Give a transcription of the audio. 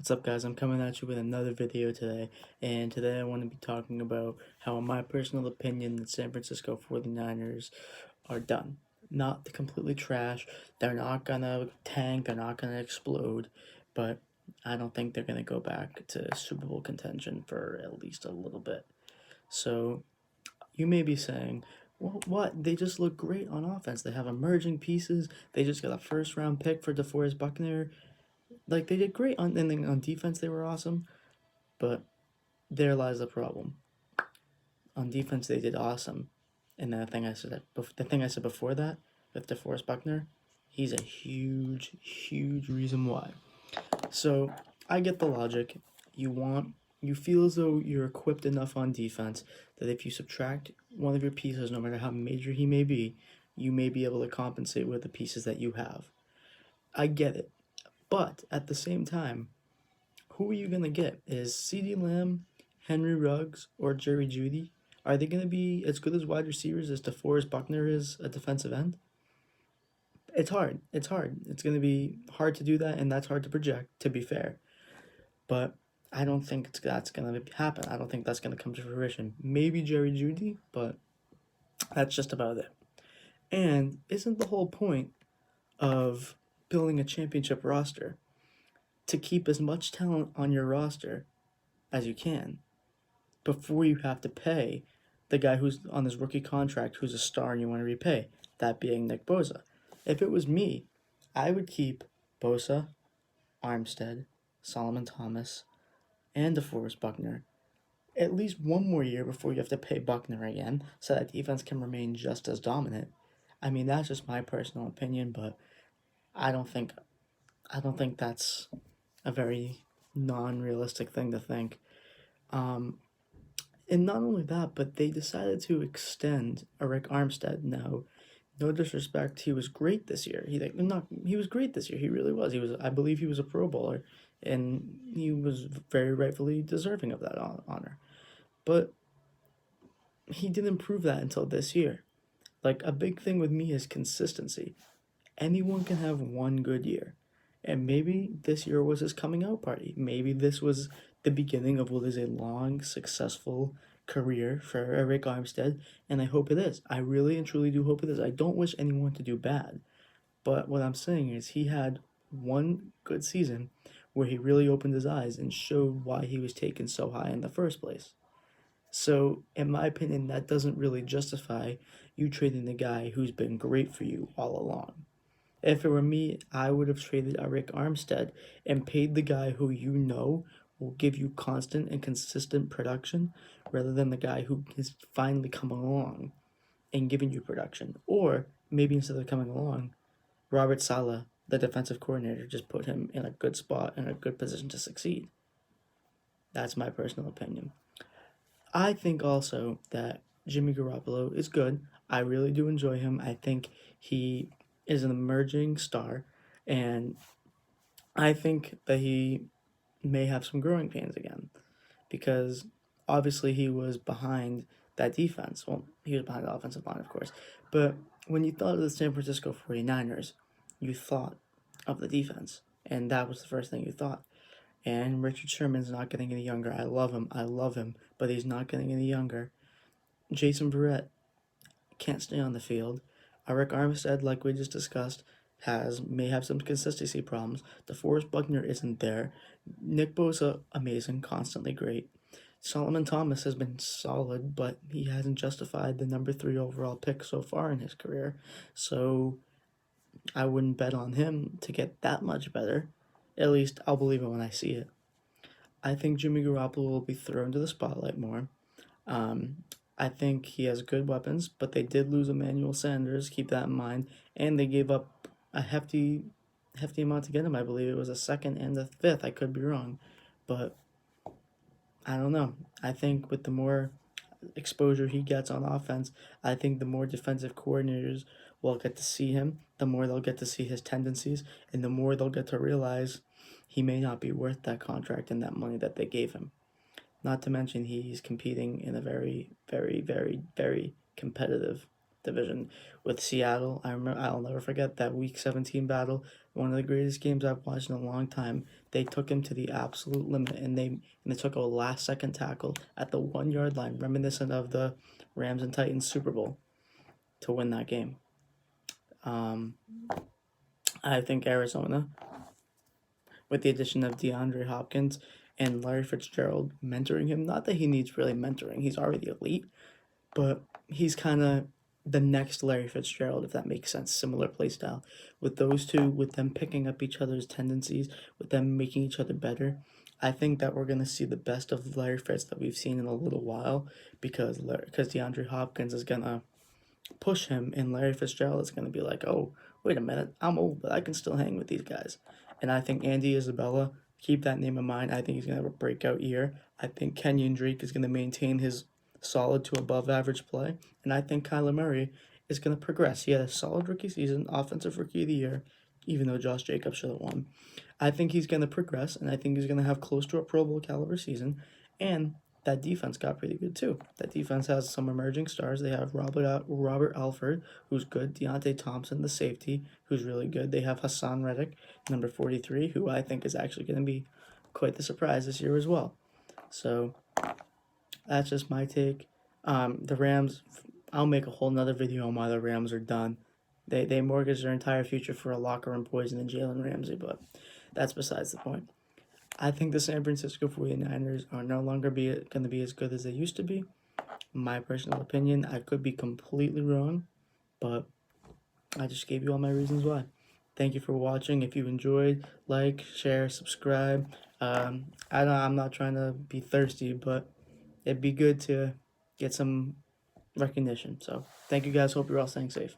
What's up, guys? I'm coming at you with another video today, and today I want to be talking about how, in my personal opinion, the San Francisco 49ers are done. Not completely trash, they're not gonna tank, they're not gonna explode, but I don't think they're gonna go back to Super Bowl contention for at least a little bit. So, you may be saying, well, what? They just look great on offense. They have emerging pieces. They just got a first round pick for DeForest Buckner. Like, they did great on, and then on defense they were awesome, but there lies the problem. On defense they did awesome, and the thing I said before that with DeForest Buckner, he's a huge reason why. So I get the logic. You feel as though you're equipped enough on defense that if you subtract one of your pieces, no matter how major he may be, you may be able to compensate with the pieces that you have. I get it, but at the same time, who are you gonna get? Is CeeDee Lamb, Henry Ruggs, or Jerry Jeudy? Are they gonna be as good as wide receivers as DeForest Buckner is a defensive end? It's hard. It's hard. It's gonna be hard to do that, and that's hard to project. To be fair, but I don't think that's gonna happen. I don't think that's gonna come to fruition. Maybe Jerry Jeudy, but that's just about it. And isn't the whole point of building a championship roster to keep as much talent on your roster as you can before you have to pay the guy who's on his rookie contract who's a star and you want to repay, that being Nick Bosa? If it was me, I would keep Bosa, Armstead, Solomon Thomas, and DeForest Buckner at least one more year before you have to pay Buckner again so that defense can remain just as dominant. I mean, that's just my personal opinion, but I don't think I don't think that's a very non-realistic thing to think. Um, And not only that, but they decided to extend Eric Armstead. Now, no disrespect, he was great this year. He was great this year. He really was. I believe he was a Pro Bowler, and he was very rightfully deserving of that honor. But he didn't prove that until this year. Like, a big thing with me is consistency. Anyone can have one good year. And maybe this year was his coming out party. Maybe this was the beginning of what is a long, successful career for Eric Armstead, and I hope it is. I really and truly do hope it is. I don't wish anyone to do bad, but what I'm saying is he had one good season where he really opened his eyes and showed why he was taken so high in the first place. So, in my opinion, that doesn't really justify you trading the guy who's been great for you all along. If it were me, I would have traded Eric Armstead and paid the guy who you know will give you constant and consistent production rather than the guy who is finally coming along and giving you production. Or maybe instead of coming along, Robert Saleh, the defensive coordinator, just put him in a good spot and a good position to succeed. That's my personal opinion. I think also that Jimmy Garoppolo is good. I really do enjoy him. I think he is an emerging star, and I think that he may have some growing pains again because obviously he was behind that defense. Well, he was behind the offensive line, of course, but when you thought of the San Francisco 49ers, you thought of the defense, and that was the first thing you thought. And Richard Sherman's not getting any younger. I love him, but he's not getting any younger. Jason Verrett can't stay on the field. Eric Armstead, like we just discussed, may have some consistency problems. DeForest Buckner isn't there. Nick Bosa, amazing, constantly great. Solomon Thomas has been solid, but he hasn't justified the number 3 overall pick so far in his career. So I wouldn't bet on him to get that much better. At least I'll believe it when I see it. I think Jimmy Garoppolo will be thrown to the spotlight more. Um, I think he has good weapons, but they did lose Emmanuel Sanders. Keep that in mind, and they gave up a hefty amount to get him. I believe it was a second and a fifth. I could be wrong, but I don't know. I think with the more exposure he gets on offense, I think the more defensive coordinators will get to see him, the more they'll get to see his tendencies, and the more they'll get to realize he may not be worth that contract and that money that they gave him. Not to mention he's competing in a very competitive division with Seattle. I'll never forget that Week 17 battle one of the greatest games I've watched in a long time. They took him to the absolute limit, and they took a last-second tackle at the 1 yard line, reminiscent of the Rams and Titans Super Bowl, to win that game. I think Arizona, with the addition of DeAndre Hopkins and Larry Fitzgerald mentoring him, not that he needs really mentoring, he's already elite, but he's kind of the next Larry Fitzgerald, if that makes sense. Similar play style. With those two, with them picking up each other's tendencies, with them making each other better, I think that we're going to see the best of Larry Fitz that we've seen in a little while, because DeAndre Hopkins is going to push him, and Larry Fitzgerald is going to be like, oh, wait a minute, I'm old, but I can still hang with these guys. And I think Andy Isabella, keep that name in mind. I think he's going to have a breakout year. I think Kenyon Drake is going to maintain his solid to above average play. And I think Kyler Murray is going to progress. He had a solid rookie season, offensive rookie of the year, even though Josh Jacobs should have won. I think he's going to progress, and I think he's going to have close to a Pro Bowl caliber season. And that defense got pretty good too. That defense has some emerging stars. They have Robert Alford, who's good. Deontay Thompson, the safety, who's really good. They have Hassan Reddick, number 43, who I think is actually going to be quite the surprise this year as well. So that's just my take. The Rams, I'll make a whole nother video on why the Rams are done. They mortgaged their entire future for a locker room poison in Jalen Ramsey, but that's besides the point. I think the San Francisco 49ers are no longer going to be as good as they used to be. My personal opinion, I could be completely wrong, but I just gave you all my reasons why. Thank you for watching. If you enjoyed, like, share, subscribe. I'm not trying to be thirsty, but it'd be good to get some recognition. So thank you guys. Hope you're all staying safe.